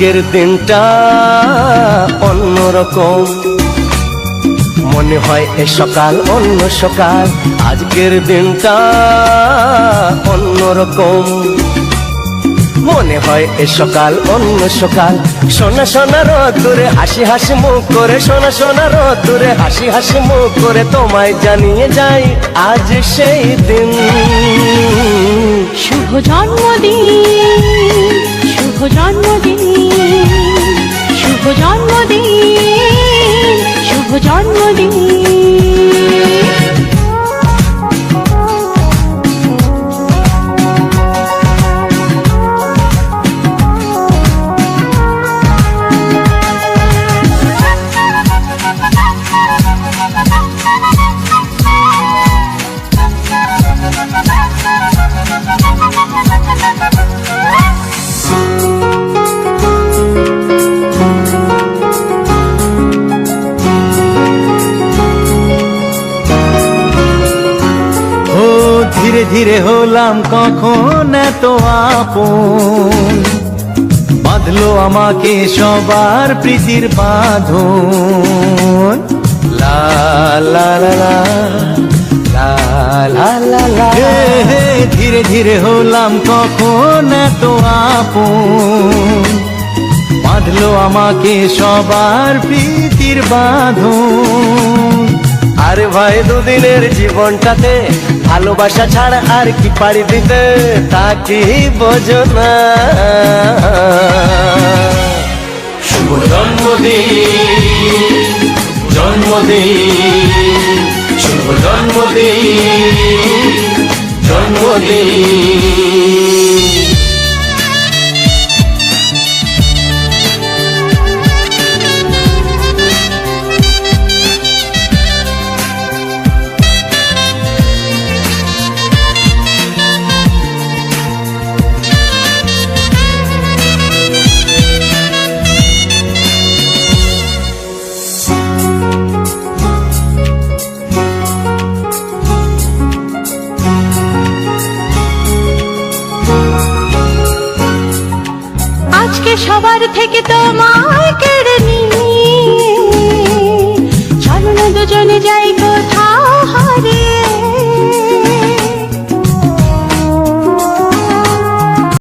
আজকের দিনটা অন্যরকম, মনে হয় এ সকাল অন্য সকাল। আজকের দিনটা অন্যরকম, মনে হয় এ সকাল অন্য সকাল। সোনা সোনা রোদ্দুরে হাসি হাসি মুখ করে, সোনা সোনা রোদ্দুরে হাসি হাসি মুখ করে তোমায় জানিয়ে যাই আজ সেই দিন। শুভ জন্মদিন, শুভ জন্মদিন, শুভ জন্মদিন, শুভ জন্মদিন। ধীরে ধীরে হলাম কখন এত আপন, বাঁধলো আমাকে সবার প্রীতির বাঁধন। লা লা লা লা লা লা লা লা। ধীরে ধীরে হলাম কখন এত আপন, বাঁধলো আমাকে সবার প্রীতির বাঁধন। আরে ভাই দুদিনের জীবনটাতে ভালোবাসা ছাড়া আর কি পারি দিতে, তা কি বোঝো না। শুভ জন্মদিন, জন্মদিন, শুভ জন্মদিন, জন্মদিন। আজকে সবার থেকে তোমায়